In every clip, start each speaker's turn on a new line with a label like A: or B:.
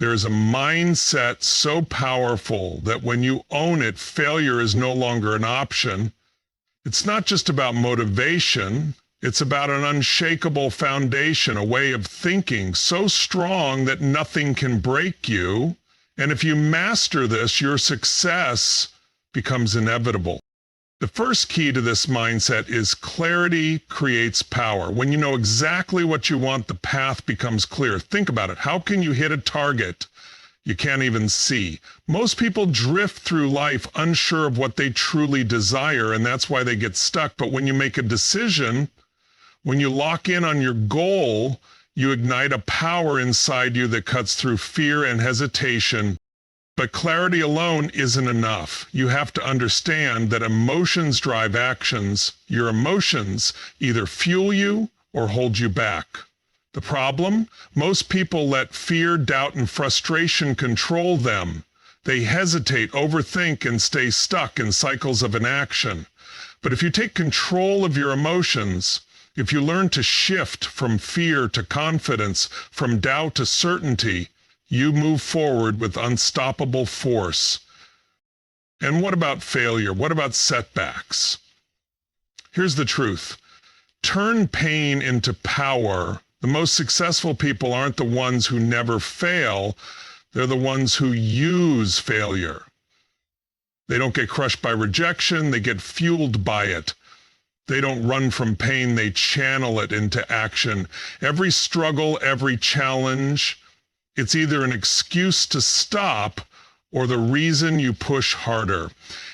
A: There's a mindset so powerful that when you own it, failure is no longer an option. It's not just about motivation. It's about an unshakable foundation, a way of thinking so strong that nothing can break you. And if you master this, your success becomes inevitable. The first key to this mindset is clarity creates power. When you know exactly what you want, the path becomes clear. Think about it. How can you hit a target you can't even see? Most people drift through life unsure of what they truly desire, and that's why they get stuck. But when you make a decision, when you lock in on your goal, you ignite a power inside you that cuts through fear and hesitation. But clarity alone isn't enough. You have to understand that emotions drive actions. Your emotions either fuel you or hold you back. The problem? Most people let fear, doubt, and frustration control them. They hesitate, overthink, and stay stuck in cycles of inaction. But if you take control of your emotions, if you learn to shift from fear to confidence, from doubt to certainty, you move forward with unstoppable force. And what about failure? What about setbacks? Here's the truth. Turn pain into power. The most successful people aren't the ones who never fail. They're the ones who use failure. They don't get crushed by rejection. They get fueled by it. They don't run from pain. They channel it into action. Every struggle, every challenge, it's either an excuse to stop or the reason you push harder.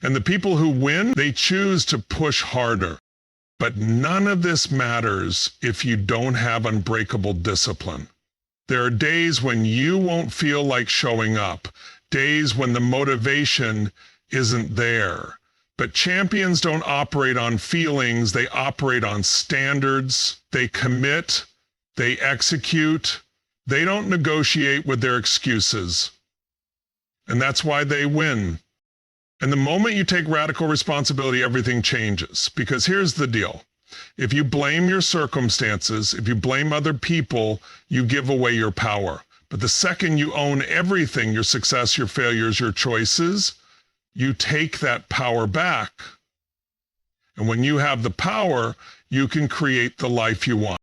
A: And the people who win, they choose to push harder. But none of this matters if you don't have unbreakable discipline. There are days when you won't feel like showing up, days when the motivation isn't there. But champions don't operate on feelings, they operate on standards. They commit, they execute. They don't negotiate with their excuses. And that's why they win. And the moment you take radical responsibility, everything changes. Because here's the deal. If you blame your circumstances, if you blame other people, you give away your power. But the second you own everything, your success, your failures, your choices, you take that power back. And when you have the power, you can create the life you want.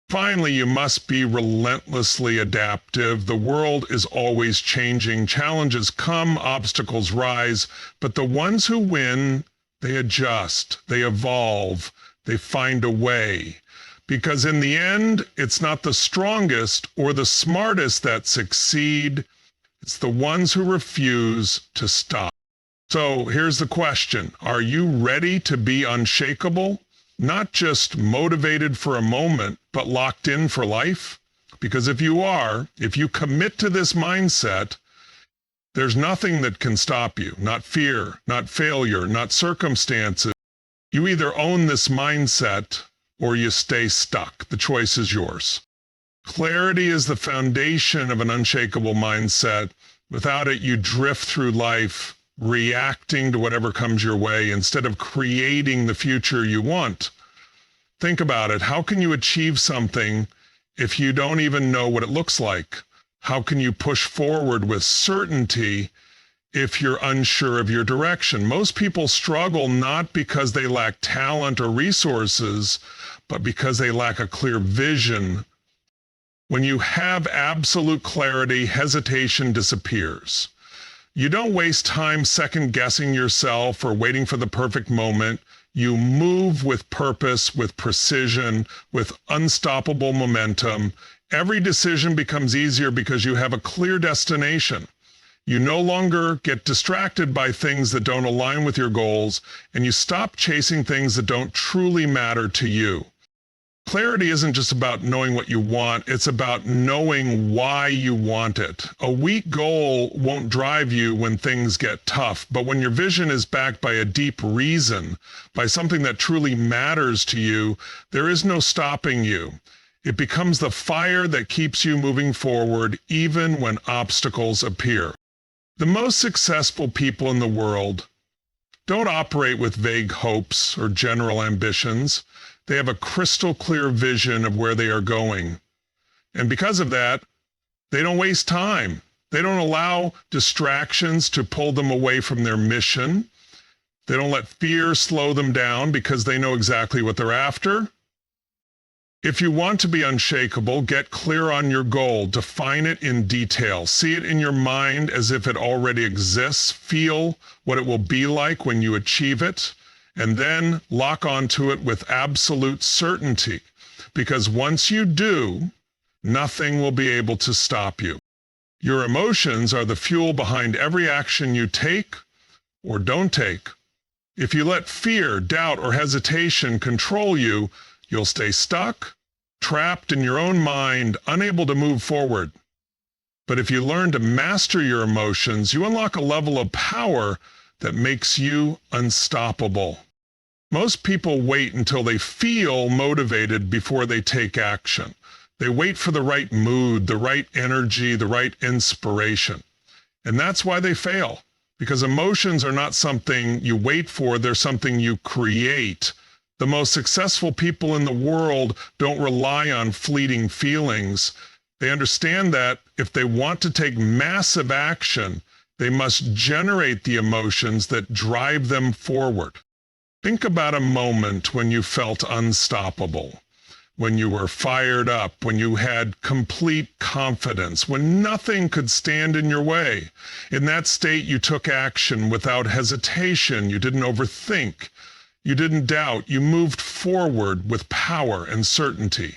A: Finally, you must be relentlessly adaptive. The world is always changing. Challenges come, obstacles rise, but the ones who win, they adjust, they evolve, they find a way. Because in the end, it's not the strongest or the smartest that succeed. It's the ones who refuse to stop. So here's the question. Are you ready to be unshakable? Not just motivated for a moment, but locked in for life? Because if you are, if you commit to this mindset, there's nothing that can stop you. Not fear, not failure, not circumstances. You either own this mindset or you stay stuck. The choice is yours. Clarity is the foundation of an unshakable mindset. Without it, you drift through life reacting to whatever comes your way instead of creating the future you want. Think about it. How can you achieve something if you don't even know what it looks like? How can you push forward with certainty if you're unsure of your direction? Most people struggle not because they lack talent or resources, but because they lack a clear vision. When you have absolute clarity, hesitation disappears. You don't waste time second-guessing yourself or waiting for the perfect moment. You move with purpose, with precision, with unstoppable momentum. Every decision becomes easier because you have a clear destination. You no longer get distracted by things that don't align with your goals, and you stop chasing things that don't truly matter to you. Clarity isn't just about knowing what you want, it's about knowing why you want it. A weak goal won't drive you when things get tough, but when your vision is backed by a deep reason, by something that truly matters to you, there is no stopping you. It becomes the fire that keeps you moving forward even when obstacles appear. The most successful people in the world don't operate with vague hopes or general ambitions. They have a crystal clear vision of where they are going. And because of that, they don't waste time. They don't allow distractions to pull them away from their mission. They don't let fear slow them down because they know exactly what they're after. If you want to be unshakable, get clear on your goal, define it in detail, see it in your mind as if it already exists, feel what it will be like when you achieve it, and then lock onto it with absolute certainty. Because once you do, nothing will be able to stop you. Your emotions are the fuel behind every action you take or don't take. If you let fear, doubt, or hesitation control you, you'll stay stuck, trapped in your own mind, unable to move forward. But if you learn to master your emotions, you unlock a level of power that makes you unstoppable. Most people wait until they feel motivated before they take action. They wait for the right mood, the right energy, the right inspiration. And that's why they fail. Because emotions are not something you wait for, they're something you create. The most successful people in the world don't rely on fleeting feelings. They understand that if they want to take massive action, they must generate the emotions that drive them forward. Think about a moment when you felt unstoppable, when you were fired up, when you had complete confidence, when nothing could stand in your way. In that state, you took action without hesitation. You didn't overthink. You didn't doubt. You moved forward with power and certainty.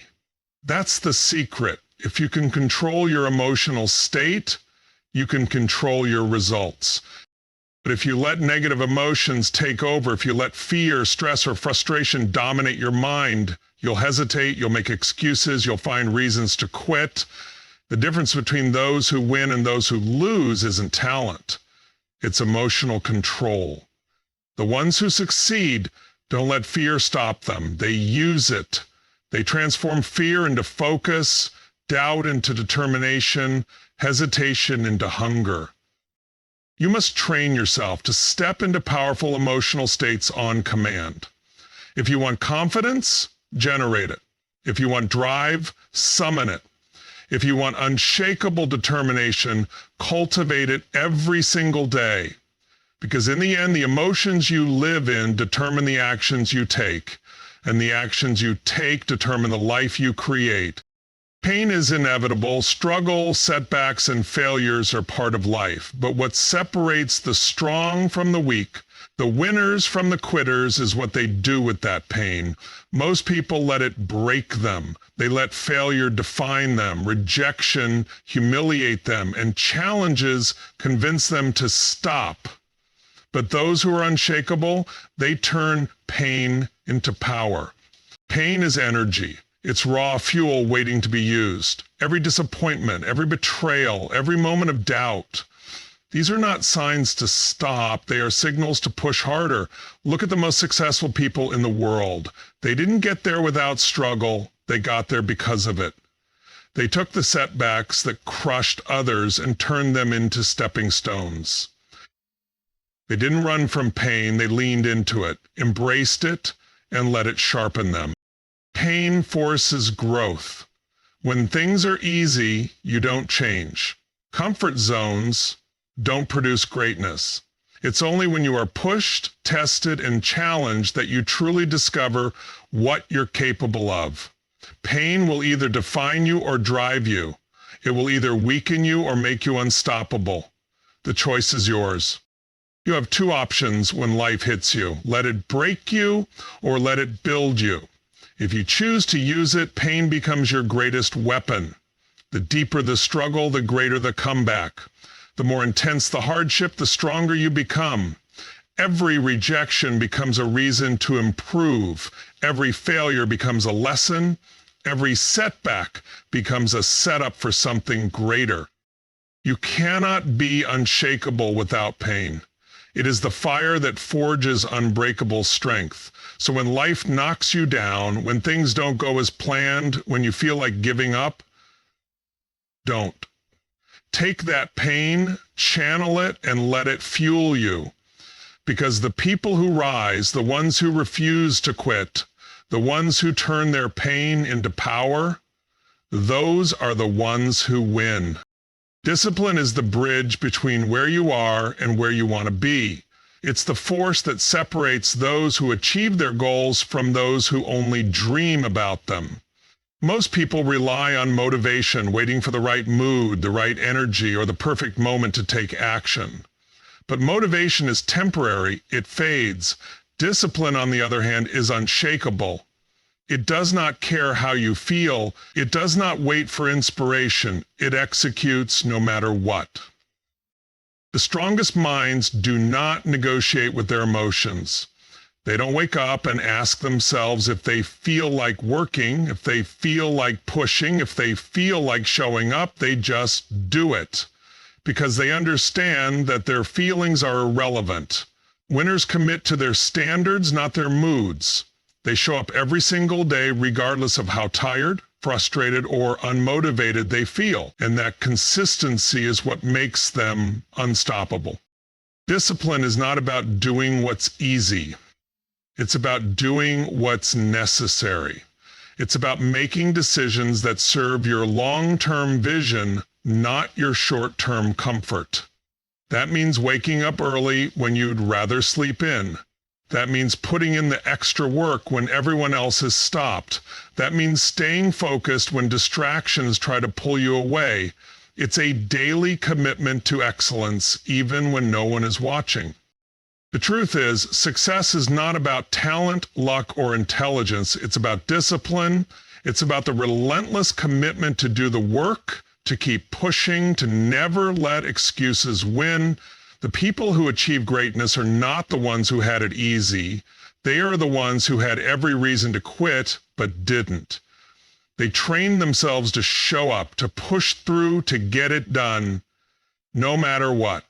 A: That's the secret. If you can control your emotional state, you can control your results. But if you let negative emotions take over, if you let fear, stress, or frustration dominate your mind, you'll hesitate, you'll make excuses, you'll find reasons to quit. The difference between those who win and those who lose isn't talent. It's emotional control. The ones who succeed don't let fear stop them. They use it. They transform fear into focus, doubt into determination, hesitation into hunger. You must train yourself to step into powerful emotional states on command. If you want confidence, generate it. If you want drive, summon it. If you want unshakable determination, cultivate it every single day. Because in the end, the emotions you live in determine the actions you take, and the actions you take determine the life you create. Pain is inevitable. Struggle, setbacks, and failures are part of life. But what separates the strong from the weak, the winners from the quitters, is what they do with that pain. Most people let it break them. They let failure define them, rejection humiliate them, and challenges convince them to stop. But those who are unshakable, they turn pain into power. Pain is energy. It's raw fuel waiting to be used. Every disappointment, every betrayal, every moment of doubt. These are not signs to stop. They are signals to push harder. Look at the most successful people in the world. They didn't get there without struggle. They got there because of it. They took the setbacks that crushed others and turned them into stepping stones. They didn't run from pain. They leaned into it, embraced it, and let it sharpen them. Pain forces growth. When things are easy, you don't change. Comfort zones don't produce greatness. It's only when you are pushed, tested, and challenged that you truly discover what you're capable of. Pain will either define you or drive you. It will either weaken you or make you unstoppable. The choice is yours. You have two options when life hits you. Let it break you or let it build you. If you choose to use it, pain becomes your greatest weapon. The deeper the struggle, the greater the comeback. The more intense the hardship, the stronger you become. Every rejection becomes a reason to improve. Every failure becomes a lesson. Every setback becomes a setup for something greater. You cannot be unshakable without pain. It is the fire that forges unbreakable strength. So when life knocks you down, when things don't go as planned, when you feel like giving up, don't. Take that pain, channel it, and let it fuel you. Because the people who rise, the ones who refuse to quit, the ones who turn their pain into power, those are the ones who win. Discipline is the bridge between where you are and where you want to be. It's the force that separates those who achieve their goals from those who only dream about them. Most people rely on motivation, waiting for the right mood, the right energy, or the perfect moment to take action. But motivation is temporary, it fades. Discipline, on the other hand, is unshakable. It does not care how you feel. It does not wait for inspiration. It executes no matter what. The strongest minds do not negotiate with their emotions. They don't wake up and ask themselves if they feel like working, if they feel like pushing, if they feel like showing up. They just do it because they understand that their feelings are irrelevant. Winners commit to their standards, not their moods. They show up every single day regardless of how tired, frustrated, or unmotivated they feel, and that consistency is what makes them unstoppable. Discipline is not about doing what's easy. It's about doing what's necessary. It's about making decisions that serve your long-term vision, not your short-term comfort. That means waking up early when you'd rather sleep in. That means putting in the extra work when everyone else has stopped. That means staying focused when distractions try to pull you away. It's a daily commitment to excellence, even when no one is watching. The truth is, success is not about talent, luck, or intelligence. It's about discipline. It's about the relentless commitment to do the work, to keep pushing, to never let excuses win. The people who achieve greatness are not the ones who had it easy. They are the ones who had every reason to quit, but didn't. They trained themselves to show up, to push through, to get it done, no matter what.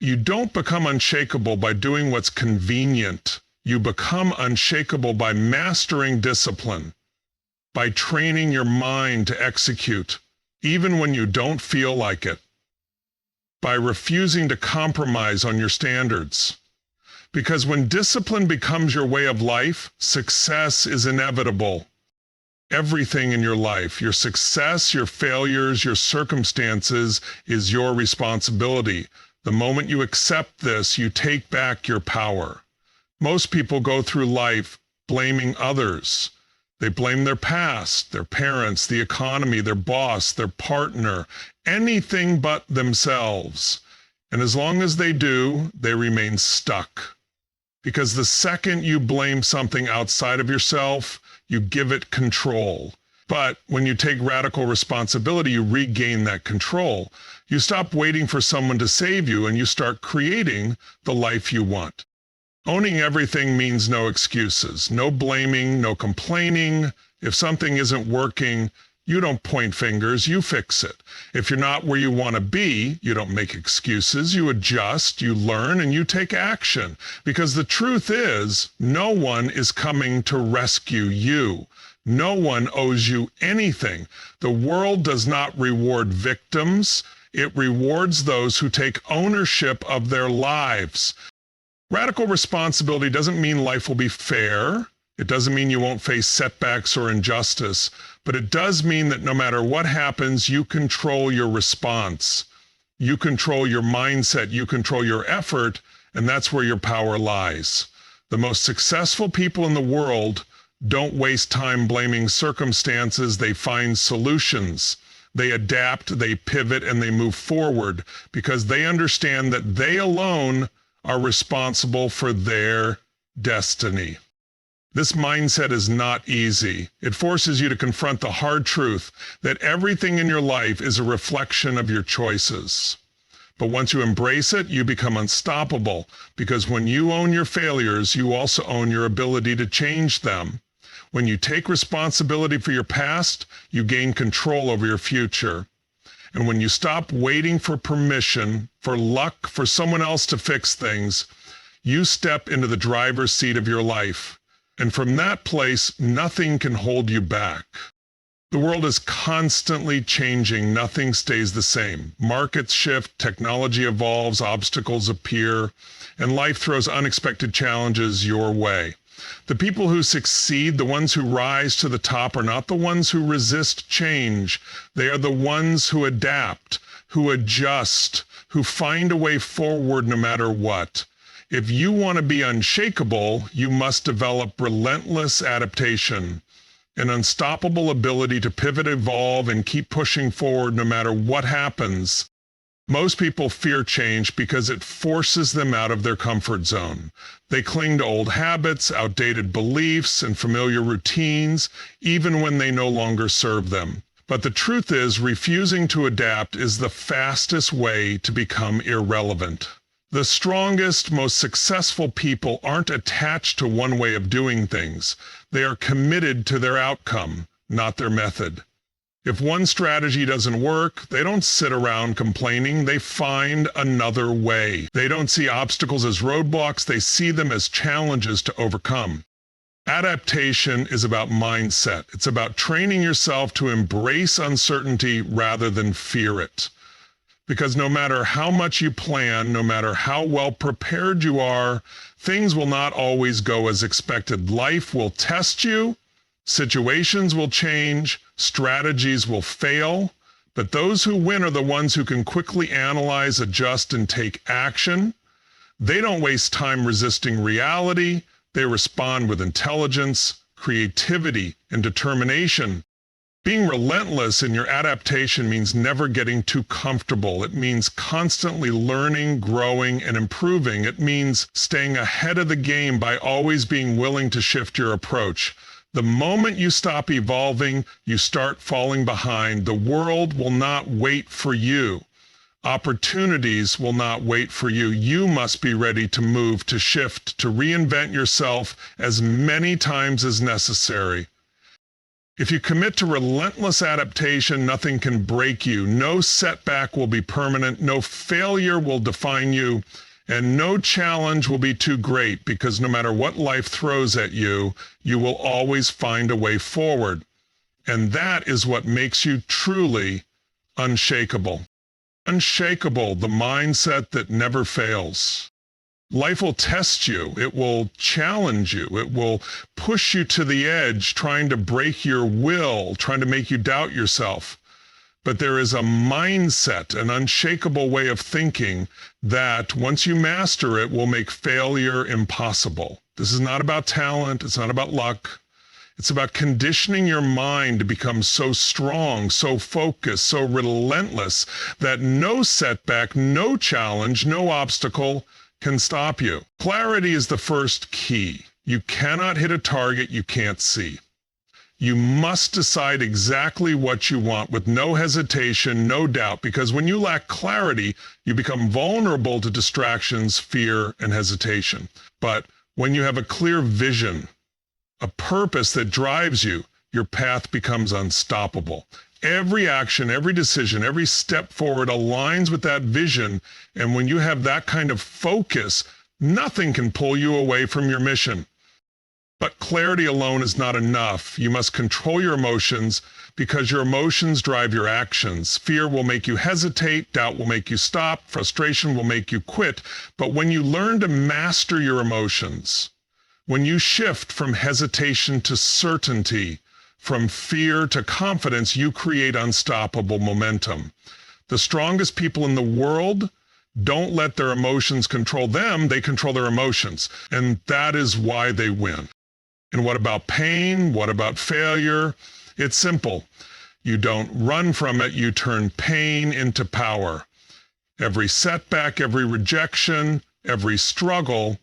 A: You don't become unshakable by doing what's convenient. You become unshakable by mastering discipline, by training your mind to execute, even when you don't feel like it, by refusing to compromise on your standards. Because when discipline becomes your way of life, success is inevitable. Everything in your life, your success, your failures, your circumstances, is your responsibility. The moment you accept this, you take back your power. Most people go through life blaming others. They blame their past, their parents, the economy, their boss, their partner, anything but themselves. And as long as they do, they remain stuck. Because the second you blame something outside of yourself, you give it control. But when you take radical responsibility, you regain that control. You stop waiting for someone to save you and you start creating the life you want. Owning everything means no excuses, no blaming, no complaining. If something isn't working, you don't point fingers, you fix it. If you're not where you want to be, you don't make excuses, you adjust, you learn, and you take action. Because the truth is, no one is coming to rescue you. No one owes you anything. The world does not reward victims. It rewards those who take ownership of their lives. Radical responsibility doesn't mean life will be fair. It doesn't mean you won't face setbacks or injustice, but it does mean that no matter what happens, you control your response. You control your mindset, you control your effort, and that's where your power lies. The most successful people in the world don't waste time blaming circumstances, they find solutions. They adapt, they pivot, and they move forward because they understand that they alone are responsible for their destiny. This mindset is not easy. It forces you to confront the hard truth that everything in your life is a reflection of your choices. But once you embrace it, you become unstoppable because when you own your failures, you also own your ability to change them. When you take responsibility for your past, you gain control over your future. And when you stop waiting for permission, for luck, for someone else to fix things, you step into the driver's seat of your life. And from that place, nothing can hold you back. The world is constantly changing. Nothing stays the same. Markets shift, technology evolves, obstacles appear, and life throws unexpected challenges your way. The people who succeed, the ones who rise to the top, are not the ones who resist change. They are the ones who adapt. who adjust, who find a way forward no matter what. If you want to be unshakable, you must develop relentless adaptation, an unstoppable ability to pivot, evolve, and keep pushing forward no matter what happens. Most people fear change because it forces them out of their comfort zone. They cling to old habits, outdated beliefs, and familiar routines, even when they no longer serve them. But the truth is, refusing to adapt is the fastest way to become irrelevant. The strongest, most successful people aren't attached to one way of doing things. They are committed to their outcome, not their method. If one strategy doesn't work, they don't sit around complaining. They find another way. They don't see obstacles as roadblocks. They see them as challenges to overcome. Adaptation is about mindset. It's about training yourself to embrace uncertainty rather than fear it. Because no matter how much you plan, no matter how well prepared you are, things will not always go as expected. Life will test you, situations will change, strategies will fail, but those who win are the ones who can quickly analyze, adjust, and take action. They don't waste time resisting reality. They respond with intelligence, creativity, and determination. Being relentless in your adaptation means never getting too comfortable. It means constantly learning, growing, and improving. It means staying ahead of the game by always being willing to shift your approach. The moment you stop evolving, you start falling behind. The world will not wait for you. Opportunities will not wait for you. You must be ready to move, to shift, to reinvent yourself as many times as necessary. If you commit to relentless adaptation, nothing can break you. No setback will be permanent. No failure will define you. And no challenge will be too great, because no matter what life throws at you, you will always find a way forward. And that is what makes you truly unshakable. Unshakable, the mindset that never fails. Life will test you. It will challenge you. It will push you to the edge, trying to break your will, trying to make you doubt yourself. But there is a mindset, an unshakable way of thinking that once you master it will make failure impossible. This is not about talent. It's not about luck. It's about conditioning your mind to become so strong, so focused, so relentless that no setback, no challenge, no obstacle can stop you. Clarity is the first key. You cannot hit a target you can't see. You must decide exactly what you want with no hesitation, no doubt, because when you lack clarity, you become vulnerable to distractions, fear, and hesitation. But when you have a clear vision, a purpose that drives you, your path becomes unstoppable. Every action, every decision, every step forward aligns with that vision. And when you have that kind of focus, nothing can pull you away from your mission. But clarity alone is not enough. You must control your emotions, because your emotions drive your actions. Fear will make you hesitate, doubt will make you stop, frustration will make you quit. But when you learn to master your emotions, when you shift from hesitation to certainty, from fear to confidence, you create unstoppable momentum. The strongest people in the world don't let their emotions control them, they control their emotions. And that is why they win. And what about pain? What about failure? It's simple. You don't run from it, you turn pain into power. Every setback, every rejection, every struggle,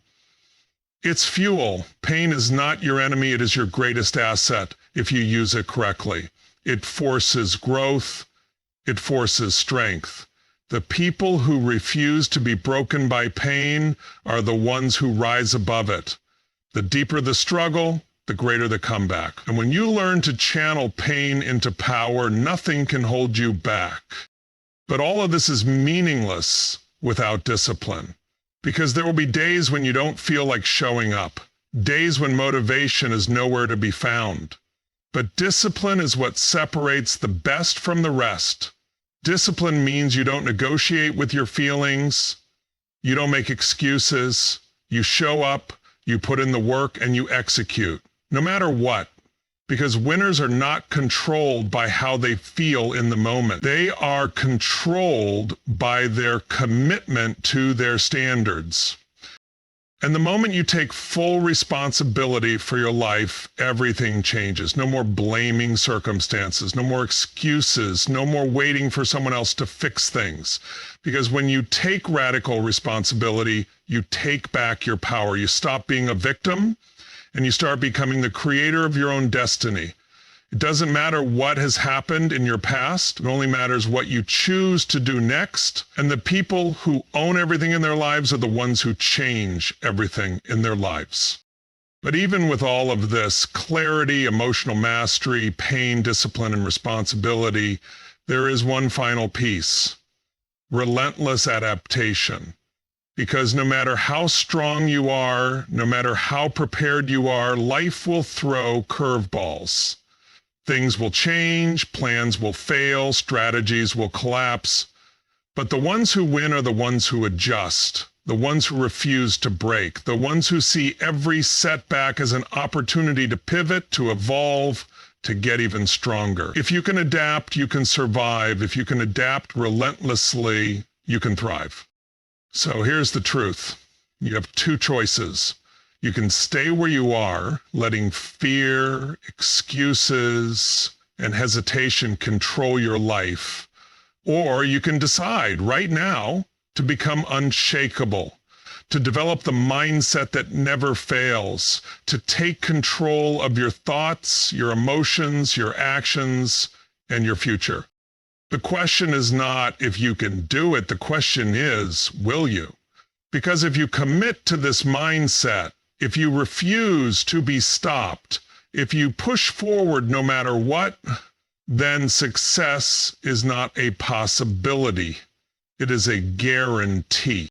A: it's fuel. Pain is not your enemy, it is your greatest asset if you use it correctly. It forces growth, it forces strength. The people who refuse to be broken by pain are the ones who rise above it. The deeper the struggle, the greater the comeback. And when you learn to channel pain into power, nothing can hold you back. But all of this is meaningless without discipline. Because there will be days when you don't feel like showing up, days when motivation is nowhere to be found. But discipline is what separates the best from the rest. Discipline means you don't negotiate with your feelings, you don't make excuses, you show up, you put in the work, and you execute. No matter what, Because winners are not controlled by how they feel in the moment. They are controlled by their commitment to their standards. And the moment you take full responsibility for your life, everything changes. No more blaming circumstances, no more excuses, no more waiting for someone else to fix things. Because when you take radical responsibility, you take back your power. You stop being a victim and you start becoming the creator of your own destiny. It doesn't matter what has happened in your past. It only matters what you choose to do next. And the people who own everything in their lives are the ones who change everything in their lives. But even with all of this clarity, emotional mastery, pain, discipline, and responsibility, there is one final piece: relentless adaptation. Because no matter how strong you are, no matter how prepared you are, life will throw curveballs. Things will change, plans will fail, strategies will collapse. But the ones who win are the ones who adjust, the ones who refuse to break, the ones who see every setback as an opportunity to pivot, to evolve, to get even stronger. If you can adapt, you can survive. If you can adapt relentlessly, you can thrive. So here's the truth. You have two choices. You can stay where you are, letting fear, excuses, and hesitation control your life. Or you can decide right now to become unshakable, to develop the mindset that never fails, to take control of your thoughts, your emotions, your actions, and your future. The question is not if you can do it. The question is, will you? Because if you commit to this mindset, if you refuse to be stopped, if you push forward no matter what, then success is not a possibility. It is a guarantee.